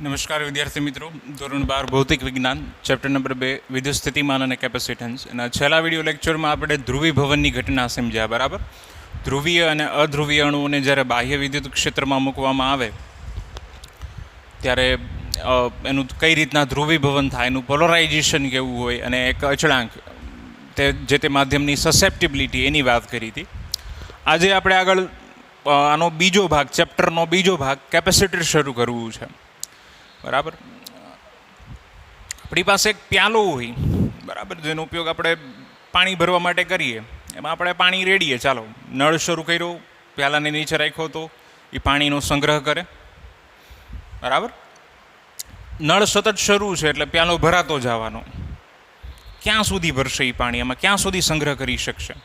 નમસ્કાર વિદ્યાર્થી મિત્રો, ધોરણ 12 ભૌતિક વિજ્ઞાન ચેપ્ટર નંબર 2 વિદ્યુત સ્થિતિમાન અને કેપેસિટન્સ. અને છેલ્લા વિડીયો લેક્ચરમાં આપણે ધ્રુવીભવનની ઘટના સમજ્યા. બરાબર, ધ્રુવીય અને અધ્રુવીય અણુઓને જ્યારે બાહ્ય વિદ્યુત ક્ષેત્રમાં મૂકવામાં આવે ત્યારે એનું કઈ રીતના ધ્રુવીભવન થાય, એનું પોલરાઇઝેશન કેવું હોય અને એક અચળાંક જે તે માધ્યમની સસેપ્ટિબિલિટી એની વાત કરી હતી. આજે આપણે આગળ આનો બીજો ભાગ, ચેપ્ટરનો બીજો ભાગ કેપેસિટર શરૂ કરવું છે. બરાબર, આપણી પાસે એક પ્યાલો હોય, બરાબર, જેનો ઉપયોગ આપણે પાણી ભરવા માટે કરીએ. એમાં આપણે પાણી રેડીએ. ચાલો, નળ શરૂ કર્યો, પ્યાલાને નીચે રાખ્યો તો એ પાણીનો સંગ્રહ કરે. બરાબર, નળ સતત શરૂ છે એટલે પ્યાલો ભરાતો જવાનો. ક્યાં સુધી ભરશે એ પાણી? એમાં ક્યાં સુધી સંગ્રહ કરી શકશે?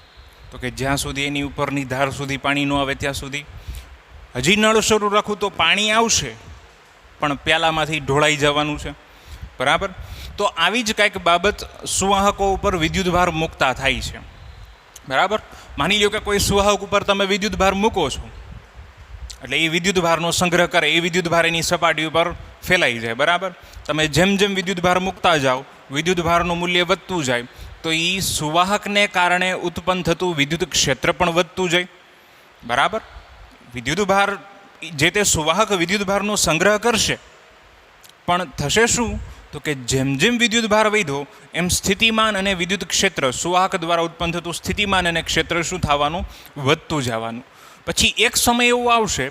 તો કે જ્યાં સુધી એની ઉપરની ધાર સુધી પાણી ન આવે ત્યાં સુધી. હજી નળ શરૂ રાખું તો પાણી આવશે પણ પ્યાલામાંથી ઢોળાઈ જવાનું છે. બરાબર, તો આવી જ કંઈક બાબત સુવાહકો ઉપર વિદ્યુતભાર મૂકતા થાય છે. બરાબર, માની લો કે કોઈ સુવાહક ઉપર તમે વિદ્યુતભાર મૂકો છો એટલે એ વિદ્યુતભારનો સંગ્રહ કરે, એ વિદ્યુતભાર એની સપાટી ઉપર ફેલાઈ જાય. બરાબર, તમે જેમ જેમ વિદ્યુતભાર મૂકતા જાઓ, વિદ્યુતભારનું મૂલ્ય વધતું જાય તો એ સુવાહકને કારણે ઉત્પન્ન થતું વિદ્યુત ક્ષેત્ર પણ વધતું જાય. બરાબર, વિદ્યુતભાર જે તે સુવાહક વિદ્યુતભારનો સંગ્રહ કરશે, પણ થશે શું? તો કે જેમ જેમ વિદ્યુતભાર વધ્યો એમ સ્થિતિમાન અને વિદ્યુત ક્ષેત્ર, સુવાહક દ્વારા ઉત્પન્ન થતું સ્થિતિમાન અને ક્ષેત્ર શું થવાનું? વધતું જવાનું. પછી એક સમય એવો આવશે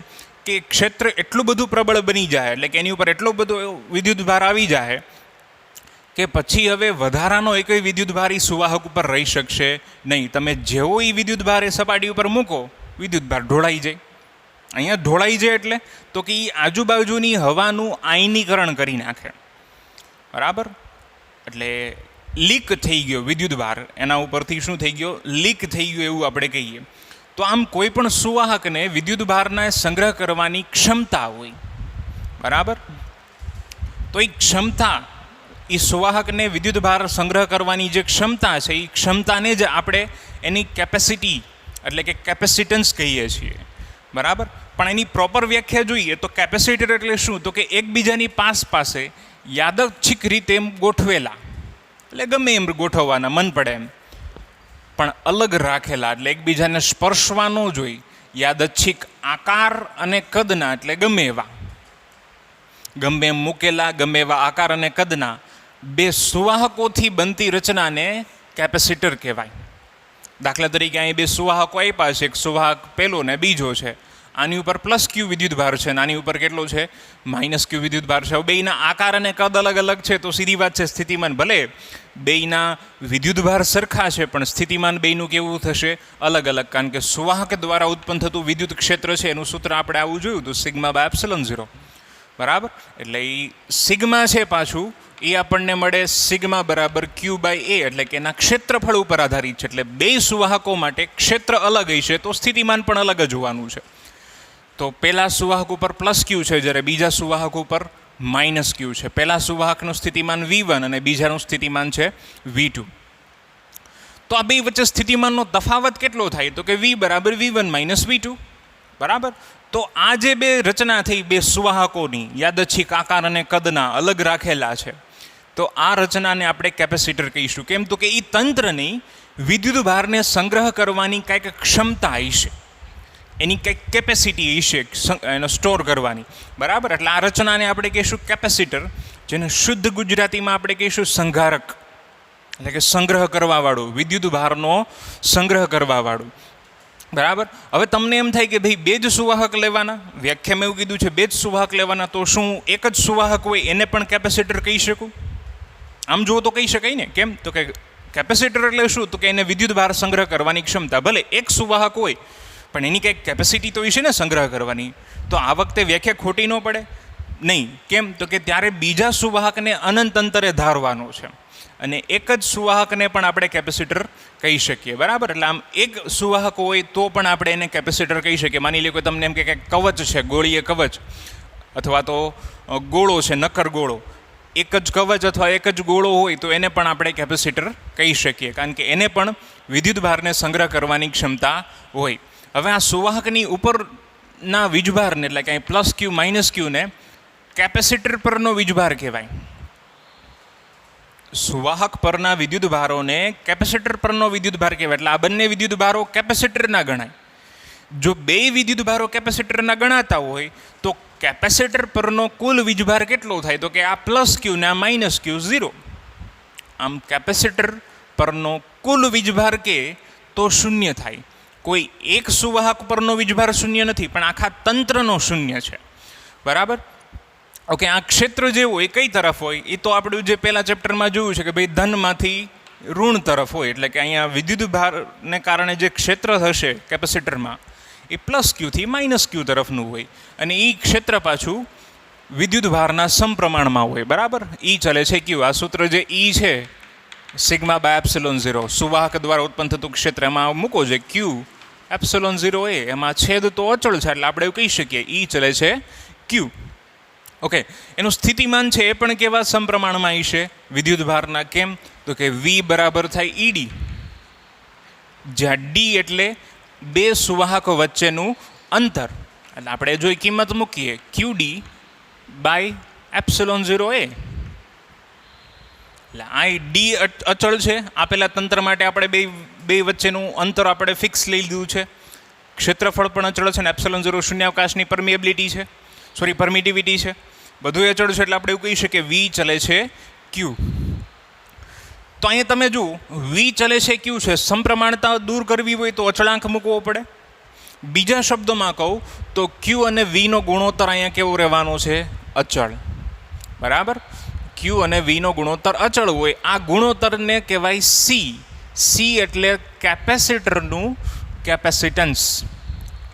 કે ક્ષેત્ર એટલું બધું પ્રબળ બની જાય, એટલે કે એની ઉપર એટલો બધો વિદ્યુતભાર આવી જાય કે પછી હવે વધારાનો એકય વિદ્યુતભાર એ સુવાહક ઉપર રહી શકશે નહીં. તમે જેવો એ વિદ્યુતભાર એ સપાટી ઉપર મૂકો, વિદ્યુતભાર ઢોળાઈ જાય. અહીંયા ઢોળાઈ જાય એટલે તો કે એ આજુબાજુની હવાનું આયનીકરણ કરી નાખે. બરાબર, એટલે લીક થઈ ગયો વિદ્યુતભાર, એના ઉપરથી શું થઈ ગયો? લીક થઈ ગયો એવું આપણે કહીએ. તો આમ કોઈ પણ સુવાહકને વિદ્યુતભારના સંગ્રહ કરવાની ક્ષમતા હોય. બરાબર, તો એ ક્ષમતા, એ સુવાહકને વિદ્યુતભાર સંગ્રહ કરવાની જે ક્ષમતા છે, એ ક્ષમતાને જ આપણે એની કેપેસિટી એટલે કે કેપેસિટન્સ કહીએ છીએ. બરાબર, પણ એની પ્રોપર વ્યાખ્યા જોઈએ તો કેપેસિટર એટલે શું? તો કે એકબીજાની પાસે યાદચ્છિક રીતે એમ ગોઠવેલા, એટલે ગમે એમ ગોઠવવાના મન પડે એમ, પણ અલગ રાખેલા, એટલે એકબીજાને સ્પર્શવા ન જોઈ. યાદચ્છિક આકાર અને કદના, એટલે ગમે એમ મૂકેલા, ગમે એવા આકાર અને કદના બે સુવાહકોથી બનતી રચનાને કેપેસિટર કહેવાય. દાખલા તરીકે અહીં બે સુવાહકો આપ્યા છે, એક સુવાહક પહેલો ને બીજો છે. આની ઉપર પ્લસ ક્યુ વિદ્યુતભાર છે અને આની ઉપર કેટલો છે? માઇનસ ક્યુ વિદ્યુતભાર છે. બેયના આકાર અને કદ અલગ અલગ છે તો સીધી વાત છે સ્થિતિમાન ભલે બેયના વિદ્યુતભાર સરખા છે પણ સ્થિતિમાન બેયનું કેવું થશે? અલગ અલગ. કારણ કે સુવાહક દ્વારા ઉત્પન્ન થતું વિદ્યુત ક્ષેત્ર છે એનું સૂત્ર આપણે આવું જોયું હતું, સિગ્મા બાય એપ્સિલોન 0. બરાબર, એટલે એ સિગ્મા છે પાછું એ આપણને મળે સિગ્મા બરાબર ક્યુ બાય એ, એટલે કે એના ક્ષેત્રફળ ઉપર આધારિત છે. એટલે બે સુવાહકો માટે ક્ષેત્ર અલગ હશે તો સ્થિતિમાન પણ અલગ જ હોવાનું છે. તો પહેલા સુવાહક ઉપર પ્લસ ક્યુ છે જ્યારે બીજા સુવાહક ઉપર માઇનસ ક્યુ છે. પહેલા સુવાહકનું સ્થિતિમાન V1 અને બીજાનું સ્થિતિમાન છે V2. તો આ બે વચ્ચે સ્થિતિમાનનો તફાવત કેટલો થાય? તો કે V બરાબર V1 માઇનસ V2. બરાબર, તો આ જે બે રચના થઈ બે સુવાહકોની યાદચ્છિક આકાર અને કદના અલગ રાખેલા છે, તો આ રચનાને આપણે કેપેસિટર કહીશું. કેમ? તો કે એ તંત્રની વિદ્યુતભારને સંગ્રહ કરવાની કંઈક ક્ષમતા હશે, એની કંઈક કેપેસિટી હશે એનો સ્ટોર કરવાની. બરાબર, એટલે આ રચનાને આપણે કહીશું કેપેસિટર, જેને શુદ્ધ ગુજરાતીમાં આપણે કહીશું સંઘારક, એટલે કે સંગ્રહ કરવાવાળું, વિદ્યુતભારનો સંગ્રહ કરવાવાળું. બરાબર, હવે તમને એમ થાય કે ભાઈ બે જ સુવાહક લેવાના, વ્યાખ્યામાં એવું કીધું છે બે જ સુવાહક લેવાના, તો શું એક જ સુવાહક હોય એને પણ કેપેસિટર કહી શકું? આમ જુઓ તો કહી શકાય ને. કેમ? તો કે કેપેસિટર એટલે શું? તો કે એને વિદ્યુતભાર સંગ્રહ કરવાની ક્ષમતા. ભલે એક સુવાહક હોય પણ એની કંઈક કેપેસિટી તો હશે ને સંગ્રહ કરવાની. તો આ વખતે વ્યાખ્યા ખોટી ન પડે નહીં. કેમ? તો કે ત્યારે બીજા સુવાહકને અનંત અંતરે ધારવાનો છે અને એક જ સુવાહકને પણ આપણે કેપેસિટર કહી શકીએ. બરાબર, એટલે આમ એક સુવાહક હોય તો પણ આપણે એને કેપેસિટર કહી શકીએ. માની લો કે તમને એમ કે કવચ છે, ગોળીય કવચ અથવા તો ગોળો છે, નક્કર ગોળો, એક જ કવચ અથવા એક જ ગોળો હોય તો એને પણ આપણે કેપેસિટર કહી શકીએ, કારણ કે એને પણ વિદ્યુતભારને સંગ્રહ કરવાની ક્ષમતા હોય. હવે આ સુવાહકની ઉપરના વીજભારને એટલે કે અહીં પ્લસ ક્યુ માઇનસ ક્યુને કેપેસિટર પરનો વીજભાર કહેવાય. સુવાહક પરના વિદ્યુતભારોને કેપેસિટર પરનો વિદ્યુતભાર કહેવાય. એટલે આ બંને વિદ્યુતભારો કેપેસિટરના ગણાય. જો બે વિદ્યુતભારો કેપેસિટરના ગણાતા હોય તો કેપેસિટર પરનો કુલ વીજભાર કેટલો થાય? તો કે આ પ્લસ ક્યુ ને આ માઇનસ ક્યુ 0. આમ કેપેસિટર પરનો કુલ વીજભાર કે તો શૂન્ય થાય. કોઈ એક સુવાહક પરનો વીજભાર શૂન્ય નથી, પણ આખા તંત્રનો શૂન્ય છે. બરાબર? ઓકે, આ ક્ષેત્ર જે હોય કઈ તરફ હોય એ તો આપણે જે પહેલા ચેપ્ટરમાં જોયું છે કે ભાઈ ધનમાંથી ઋણ તરફ હોય. એટલે કે અહીંયા વિદ્યુતભારને કારણે જે ક્ષેત્ર થશે કેપેસિટરમાં એ પ્લસ ક્યુથી માઇનસ ક્યુ તરફનું હોય, અને એ ક્ષેત્ર પાછું વિદ્યુતભારના સમપ્રમાણમાં હોય. બરાબર? ઈ ચલે છે ક્યુ. આ સૂત્ર જે ઈ છે સિગ્મા બાય એપ્સિલોન 0, સુવાહક દ્વારા ઉત્પન્ન થતું ક્ષેત્ર, એમાં મૂકો છે ક્યુ એપ્સિલોન 0 એ, એમાં છેદ તો અચળ છે એટલે આપણે એવું કહી શકીએ ઈ ચલે છે ક્યુ. ઓકે, એનું સ્થિતિમાન છે એ પણ કેવા સમપ્રમાણમાં આવી છે વિદ્યુતભારના? કેમ? તો કે વી બરાબર થાય ઈડી, જ્યાં ડી એટલે બે સુવાહકો વચ્ચેનું અંતર. એટલે આપણે જો કિંમત મૂકીએ ક્યુ ડી બાય એપ્સિલોન 0 એ, એટલે આ ડી અચળ છે. આપેલા તંત્ર માટે આપણે બે વચ્ચેનું અંતર આપણે ફિક્સ લઈ લીધું છે. ક્ષેત્રફળ પણ અચળ છે, અને એપ્સિલોન 0 શૂન્યાવકાશની પરમિએબિલિટી છે, પરમિટિવિટી છે. બધું અચળ છે એટલે આપણે એવું કહી શકીએ વી ચલે છે ક્યુ. તો અહીંયા તમે જુઓ વી ચલે છે ક્યુ છે, સમપ્રમાણતા દૂર કરવી હોય તો અચળાંક મૂકવો પડે. બીજા શબ્દોમાં કહું તો ક્યુ અને વીનો ગુણોત્તર અહીંયા કેવો રહેવાનો છે? અચળ. બરાબર? ક્યુ અને વીનો ગુણોત્તર અચળ હોય. આ ગુણોત્તરને કહેવાય સી. સી એટલે કેપેસિટરનું કેપેસિટન્સ.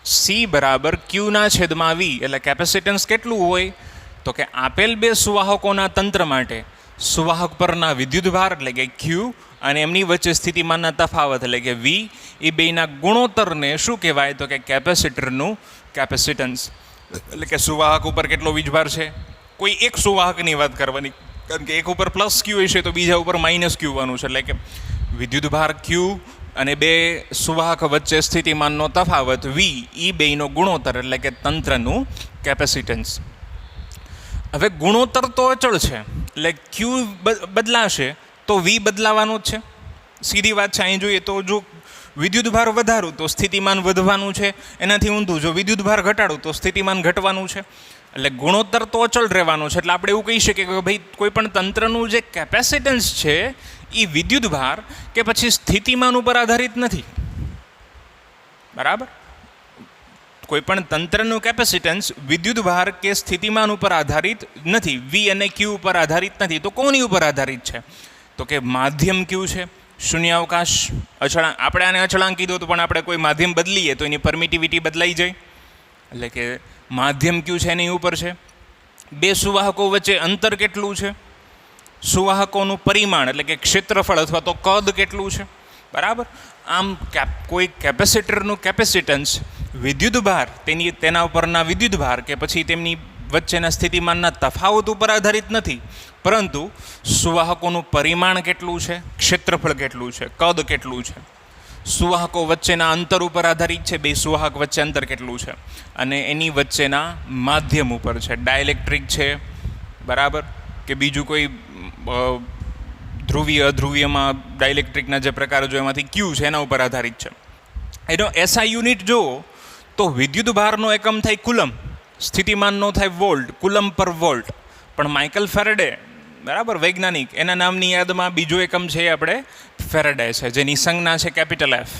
સી બરાબર ક્યુના છેદમાં વી. એટલે કેપેસિટન્સ કેટલું હોય? તો કે આપેલ બે સુવાહકોના તંત્ર માટે સુવાહક પરના વિદ્યુતભાર એટલે કે ક્યુ અને એમની વચ્ચે સ્થિતિમાનના તફાવત એટલે કે વી, એ બેના ગુણોત્તરને શું કહેવાય? તો કે કેપેસિટરનું કેપેસિટન્સ. એટલે કે સુવાહક ઉપર કેટલો વીજભાર છે, કોઈ એક સુવાહકની વાત કરવાની, કારણ કે એક ઉપર પ્લસ ક્યુ હશે તો બીજા ઉપર માઇનસ ક્યુ વાનું છે. એટલે કે વિદ્યુતભાર ક્યુ અને બે સુવાહક વચ્ચે સ્થિતિમાનનો તફાવત વી, એ બેનો ગુણોત્તર એટલે કે તંત્રનું કેપેસિટન્સ. હવે ગુણોત્તર તો અચળ છે એટલે ક્યુ બદલાશે તો વી બદલાવાનું જ છે. સીધી વાત છે. અહીં જોઈએ તો જો વિદ્યુતભાર વધારું તો સ્થિતિમાન વધવાનું છે, એનાથી ઊંધું જો વિદ્યુતભાર ઘટાડું તો સ્થિતિમાન ઘટવાનું છે. એટલે ગુણોત્તર તો અચળ રહેવાનું છે. એટલે આપણે એવું કહી શકીએ કે ભાઈ કોઈ પણ તંત્રનું જે કેપેસિટન્સ છે એ વિદ્યુતભાર કે પછી સ્થિતિમાન ઉપર આધારિત નથી. બરાબર? કોઈ પણ તંત્રનું કેપેસિટન્સ વિદ્યુતભાર કે સ્થિતિમાન ઉપર આધારિત નથી, વી અને ક્યુ ઉપર આધારિત નથી. તો કોની ઉપર આધારિત છે? તો કે માધ્યમ ક્યુ છે, શૂન્યાવકાશ અચળાંક. આપણે આને અચળાંક કીધું હતું, પણ આપણે કોઈ માધ્યમ બદલીએ તો એની પરમિટિવિટી બદલાઈ જાય. એટલે કે માધ્યમ ક્યુ છે એની ઉપર છે. બે સુવાહકો વચ્ચે અંતર કેટલું છે? સુવાહકોનું પરિમાણ એટલે કે ક્ષેત્રફળ અથવા તો કદ કેટલું છે? બરાબર? આમ કોઈ કેપેસિટરનું કેપેસિટન્સ વિદ્યુતભાર, તેના ઉપરના વિદ્યુતભાર કે પછી તેમની વચ્ચેના સ્થિતિમાનના તફાવત ઉપર આધારિત નથી, પરંતુ સુવાહકોનું પરિમાણ કેટલું છે, ક્ષેત્રફળ કેટલું છે, કદ કેટલું છે, સુવાહકો વચ્ચેના અંતર ઉપર આધારિત છે. બે સુવાહક વચ્ચે અંતર કેટલું છે અને એની વચ્ચેના માધ્યમ ઉપર છે. ડાયલેક્ટ્રિક છે, બરાબર, કે બીજું કોઈ ધ્રુવીય અધ્રુવીયમાં ડાયલેક્ટ્રિકના જે પ્રકારો જો એમાંથી ક્યુ છે એના ઉપર આધારિત છે. એનો એસઆઈ યુનિટ જુઓ તો વિદ્યુતભારનો એકમ થાય કુલમ, સ્થિતિમાનનો થાય વોલ્ટ, કુલમ પર વોલ્ટ. પણ માઇકલ ફેરેડે, બરાબર, વૈજ્ઞાનિક, એના નામની યાદમાં બીજો એકમ છે આપણે ફેરેડે છે, જેની સંજ્ઞા છે કેપિટલ એફ.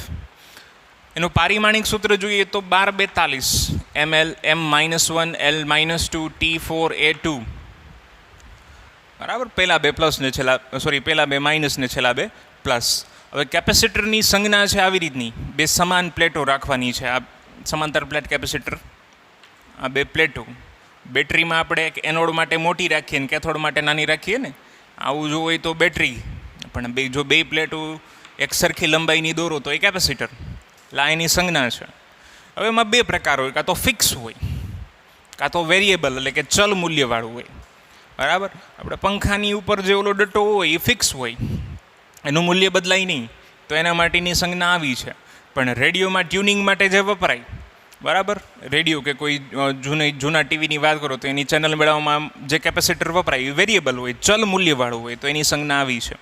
એનું પારિમાણિક સૂત્ર જોઈએ તો 1242 ml m-1 l-2 T4A2. બરાબર? પહેલા બે પ્લસ ને છેલ્લા, પહેલા બે માઇનસ ને છેલ્લા બે પ્લસ. હવે કેપેસિટરની સંજ્ઞા છે આવી રીતની, બે સમાન પ્લેટો રાખવાની છે. આ સમાંતર પ્લેટ કેપેસિટર, આ બે પ્લેટો. બેટરીમાં આપણે એક એનોડ માટે મોટી રાખીએ ને કેથોડ માટે નાની રાખીએ ને, આવું જો હોય તો બેટરી. પણ જો બે પ્લેટો એક સરખી લંબાઈની દોરો તો એ કેપેસિટર. એટલે આ એની સંજ્ઞા છે. હવે એમાં બે પ્રકાર હોય, કાં તો ફિક્સ હોય, કાં તો વેરિયેબલ એટલે કે ચલ મૂલ્યવાળું હોય. બરાબર? આપણે પંખાની ઉપર જે ઓલો ડટ્ટો હોય એ ફિક્સ હોય, એનું મૂલ્ય બદલાય નહીં, તો એના માટેની સંજ્ઞા આવી છે. પણ રેડિયોમાં ટ્યુનિંગ માટે જે વપરાય બરાબર. રેડિયો કે કોઈ જૂના ટીવીની વાત કરો તો એની ચેનલ મેળવવામાં જે કેપેસિટર વપરાય એ વેરિયેબલ હોય, ચલ મૂલ્યવાળું હોય, તો એની સંજ્ઞા આવી છે.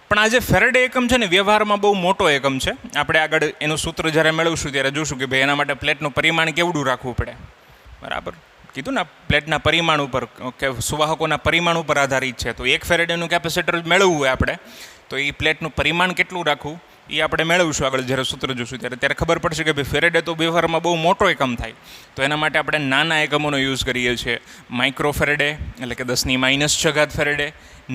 પણ આ જે ફેરેડે એકમ છે ને વ્યવહારમાં બહુ મોટો એકમ છે. આપણે આગળ એનું સૂત્ર જ્યારે મેળવશું ત્યારે જોશું કે ભાઈ એના માટે પ્લેટનું પરિમાણ કેવડું રાખવું પડે. બરાબર, કીધું ને પ્લેટના પરિમાણ ઉપર કે સુવાહકોના પરિમાણ ઉપર આધારિત છે. તો 1 ફેરેડેનું કેપેસિટર મેળવવું હોય આપણે તો એ પ્લેટનું પરિમાણ કેટલું રાખવું એ આપણે મેળવીશું આગળ જ્યારે સૂત્ર જોશું ત્યારે ખબર પડશે કે ભાઈ ફેરેડે તો વ્યવહારમાં બહુ મોટો એકમ થાય. તો એના માટે આપણે નાના એકમોનો યુઝ કરીએ છીએ. માઇક્રો ફેરેડે એટલે કે 10⁻⁶ ફેરેડે,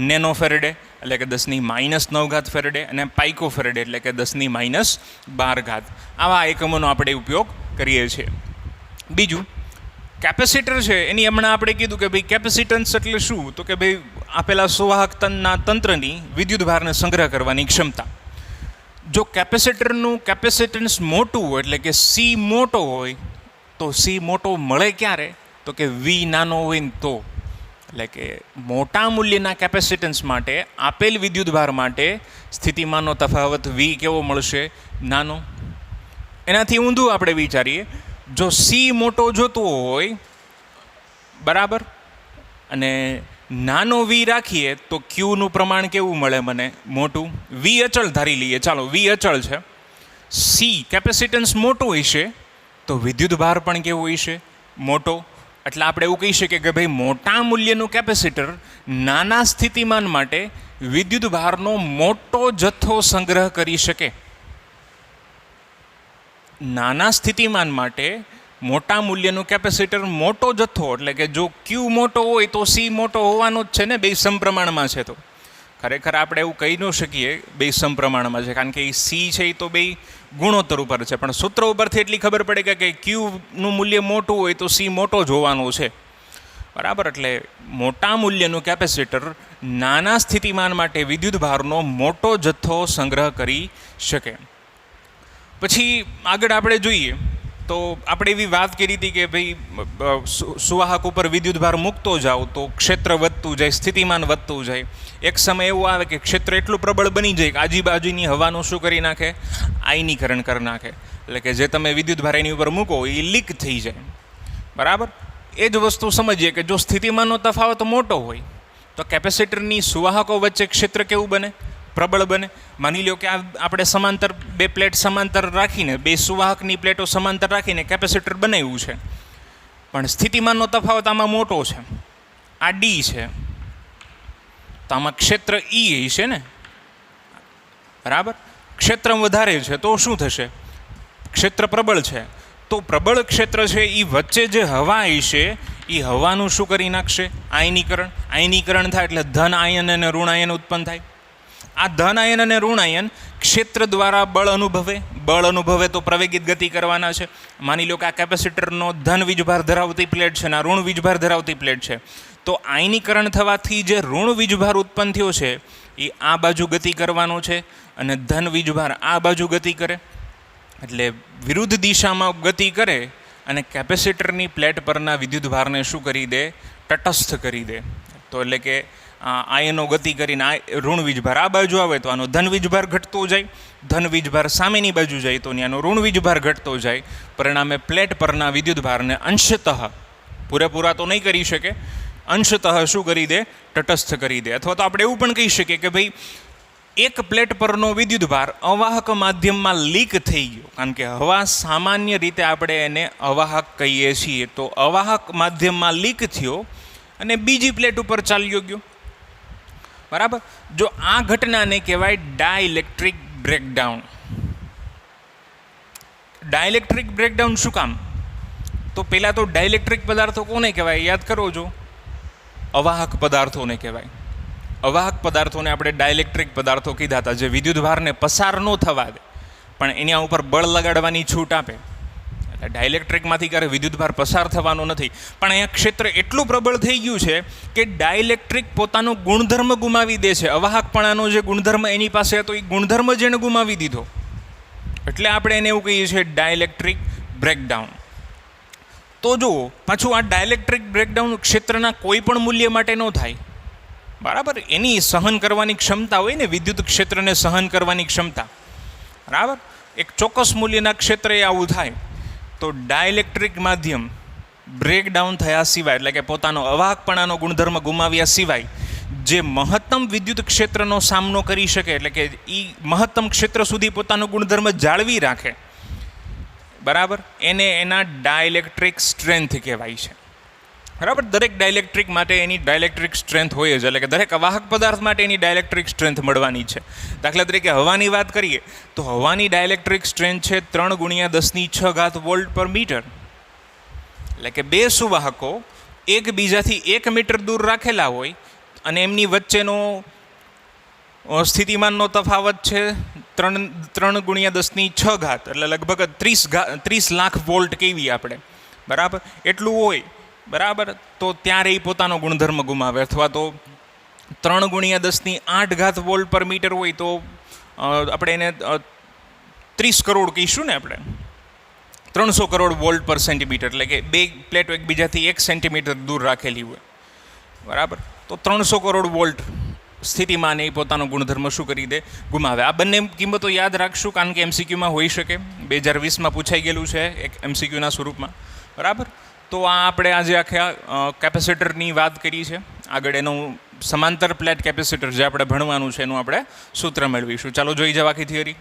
નેનો ફેરેડે એટલે કે 10⁻⁹ ફેરેડે અને પાઇકો ફેરેડે એટલે કે 10⁻12. આવા એકમોનો આપણે ઉપયોગ કરીએ છીએ. બીજું કેપેસિટર છે એની હમણાં આપણે કીધું કે ભાઈ કેપેસિટન્સ એટલે શું, તો કે ભાઈ આપેલા સુવાહકના તંત્રની વિદ્યુત ભારને સંગ્રહ કરવાની ક્ષમતા. જો કેપેસિટરનું કેપેસિટન્સ મોટું હોય એટલે કે સી મોટો હોય તો સી મોટો મળે ક્યારે, તો કે વી નાનો હોય ને તો. એટલે કે મોટા મૂલ્યના કેપેસિટન્સ માટે આપેલ વિદ્યુત ભાર માટે સ્થિતિમાનનો તફાવત વી કેવો મળશે, નાનો. એનાથી ઊંધું આપણે વિચારીએ, જો સી મોટો જોતો હોય બરાબર અને નાનો વી રાખીએ તો ક્યુનું પ્રમાણ કેવું મળે મને, મોટું. વી અચળ ધારી લઈએ, ચાલો વી અચળ છે. સી કેપેસિટન્સ મોટો હશે તો વિદ્યુત ભાર પણ કેવો હશે, મોટો. એટલે આપણે એવું કહી શકીએ કે ભાઈ મોટા મૂલ્યનું કેપેસિટર નાના સ્થિતિમાન માટે વિદ્યુત ભારનો મોટો જથ્થો સંગ્રહ કરી શકે. નાના સ્થિતિમાન માટે મોટા મૂલ્યનું કેપેસિટર મોટો જથ્થો એટલે કે જો ક્યુ મોટો હોય તો સી મોટો હોવાનો જ છે ને, બે સમપ્રમાણમાં છે. તો ખરેખર આપણે એવું કહી ન શકીએ બે સમપ્રમાણમાં છે, કારણ કે એ સી છે એ તો બે ગુણોત્તર ઉપર છે. પણ સૂત્ર ઉપરથી એટલી ખબર પડે કે ક્યુનું મૂલ્ય મોટું હોય તો સી મોટો જ હોવાનો છે. બરાબર, એટલે મોટા મૂલ્યનું કેપેસિટર નાના સ્થિતિમાન માટે વિદ્યુત ભારનો મોટો જથ્થો સંગ્રહ કરી શકે. પછી આગળ આપણે જોઈએ તો આપણે એવી વાત કરી હતી કે ભાઈ સુવાહક ઉપર વિદ્યુત ભાર મૂકતો જાઓ તો ક્ષેત્ર વધતું જાય, સ્થિતિમાન વધતું જાય. એક સમય એવો આવે કે ક્ષેત્ર એટલું પ્રબળ બની જાય કે આજુબાજુની હવાનું શું કરી નાખે, આયનીકરણ કરી નાખે. એટલે કે જે તમે વિદ્યુત ભાર એની ઉપર મૂકો એ લીક થઈ જાય. બરાબર, એ જ વસ્તુ સમજીએ કે જો સ્થિતિમાનનો તફાવત મોટો હોય તો કેપેસિટરની સુવાહકો વચ્ચે ક્ષેત્ર કેવું બને, પ્રબળ બને. માની લો કે આપણે સમાંતર બે પ્લેટ સમાંતર રાખીને, બે સુવાહકની પ્લેટો સમાંતર રાખીને કેપેસિટર બનાવ્યું છે, પણ સ્થિતિમાનનો તફાવત આમાં મોટો છે, આ ડી છે, તો આમાં ક્ષેત્ર ઈ છે ને. બરાબર, ક્ષેત્ર વધારે છે તો શું થશે, ક્ષેત્ર પ્રબળ છે તો પ્રબળ ક્ષેત્ર છે એ વચ્ચે જે હવા હશે એ હવાનું શું કરી નાખશે, આયનીકરણ. આયનીકરણ થાય એટલે ધન આયન અને ઋણ આયન ઉત્પન્ન થાય. આ ધન આયન અને ઋણ આયન ક્ષેત્ર દ્વારા બળ અનુભવે તો પ્રવેગિત ગતિ કરવાના છે. માની લો કે આ કેપેસિટરનો ધન વીજભાર ધરાવતી પ્લેટ છે અને આ ઋણ વીજભાર ધરાવતી પ્લેટ છે, તો આયનીકરણ થવાથી જે ઋણ વીજભાર ઉત્પન્ન થયો છે એ આ બાજુ ગતિ કરવાનો છે અને ધન વીજભાર આ બાજુ ગતિ કરે. એટલે વિરુદ્ધ દિશામાં ગતિ કરે અને કેપેસિટરની પ્લેટ પરના વિદ્યુત ભારને શું કરી દે, તટસ્થ કરી દે. તો એટલે કે આયનો ગતિ કરીને ઋણ વીજભાર આ બાજુ આવે તો આનો ધન વીજભાર ઘટતો જાય, ધન વીજભાર સામેની બાજુ જાય તો આનો ઋણ વીજભાર ઘટતો જાય. પરિણામે પ્લેટ પરના વિદ્યુત ભારને અંશતઃ, પૂરેપૂરા તો નહીં કરી શકે, અંશતઃ શું કરી દે, તટસ્થ કરી દે. અથવા તો આપણે એવું પણ કહી શકીએ કે ભાઈ એક પ્લેટ પરનો વિદ્યુત ભાર અવાહક માધ્યમમાં લીક થઈ ગયો, કારણ કે હવા સામાન્ય રીતે આપણે એને અવાહક કહીએ છીએ, તો અવાહક માધ્યમમાં લીક થયો અને બીજી પ્લેટ ઉપર ચાલ્યો ગયો. બરાબર, જો આ ઘટનાને કહેવાય ડાઇલેક્ટ્રિક બ્રેકડાઉન. ડાઇલેક્ટ્રિક બ્રેકડાઉન શું કામ, તો પહેલાં તો ડાઇલેક્ટ્રિક પદાર્થો કોને કહેવાય યાદ કરો છો, અવાહક પદાર્થોને કહેવાય. અવાહક પદાર્થોને આપણે ડાઇલેક્ટ્રિક પદાર્થો કીધા હતા, જે વિદ્યુત ભારને પસાર ન થવા દે પણ એના ઉપર બળ લગાડવાની છૂટ આપે. એટલે ડાઇલેક્ટ્રિકમાંથી ક્યારે વિદ્યુત ભાર પસાર થવાનો નથી. પણ અહીંયા ક્ષેત્ર એટલું પ્રબળ થઈ ગયું છે કે ડાઇલેક્ટ્રિક પોતાનો ગુણધર્મ ગુમાવી દે છે. અવાહકપણાનો જે ગુણધર્મ એની પાસે હતો એ ગુણધર્મ જ એને ગુમાવી દીધો. એટલે આપણે એને એવું કહીએ છીએ ડાઇલેક્ટ્રિક બ્રેકડાઉન. તો જુઓ પાછું આ ડાઇલેક્ટ્રિક બ્રેકડાઉન ક્ષેત્રના કોઈ પણ મૂલ્ય માટે ન થાય. બરાબર, એની સહન કરવાની ક્ષમતા હોય ને, વિદ્યુત ક્ષેત્રને સહન કરવાની ક્ષમતા. બરાબર, એક ચોક્કસ મૂલ્યના ક્ષેત્રે આવું થાય. તો ડાયલેક્ટ્રિક માધ્યમ બ્રેકડાઉન થયા સિવાય, એટલે કે પોતાનો અવાહકપણાનો ગુણધર્મ ગુમાવ્યા સિવાય જે મહત્તમ વિદ્યુત ક્ષેત્રનો સામનો કરી શકે, એટલે કે એ મહત્તમ ક્ષેત્ર સુધી પોતાનો ગુણધર્મ જાળવી રાખે, બરાબર, એને એના ડાયલેક્ટ્રિક સ્ટ્રેન્થ કહેવાય છે. બરાબર. દરેક ડાયલેક્ટ્રિક માટે એની ડાયલેક્ટ્રિક સ્ટ્રેન્થ હોય જ, એટલે કે દરેક અવાહક પદાર્થ માટે એની ડાયલેક્ટ્રિક સ્ટ્રેન્થ મળવાની છે. દાખલા તરીકે હવાની વાત કરીએ તો હવાની ડાયલેક્ટ્રિક સ્ટ્રેન્થ છે 3×10⁶ વોલ્ટ પર મીટર. એટલે કે બે સુવાહકો એકબીજાથી 1 મીટર દૂર રાખેલા હોય અને એમની વચ્ચેનો સ્થિતિમાનનો તફાવત છે 3×10⁶, એટલે લગભગ 30 લાખ વોલ્ટ કહેવી આપણે, બરાબર, એટલું હોય, બરાબર. તો ત્યારે એ પોતાનો ગુણધર્મ ગુમાવે. અથવા તો 3×10⁸ વોલ્ટ પર મીટર હોય તો આપણે એને 30 કરોડ કહીશું ને, આપણે 300 કરોડ વોલ્ટ પર સેન્ટીમીટર, એટલે કે બે પ્લેટો એકબીજાથી 1 સેન્ટીમીટર દૂર રાખેલી હોય, બરાબર, તો 300 કરોડ વોલ્ટ સ્થિતિમાન એ પોતાનો ગુણધર્મ શું કરી દે, ગુમાવે. આ બંને કિંમતો યાદ રાખશું, કારણ કે MCQમાં હોઈ શકે. 2020માં પૂછાઈ ગયેલું છે એક MCQના સ્વરૂપમાં, બરાબર. તો આ આપણે આજે આખા કેપેસિટરની વાત કરી છે. આગળ એનું સમાંતર પ્લેટ કેપેસિટર જે આપણે ભણવાનું છે એનું આપણે સૂત્ર મેળવીશું. ચાલો જોઈ જાવ આખી થિયરી.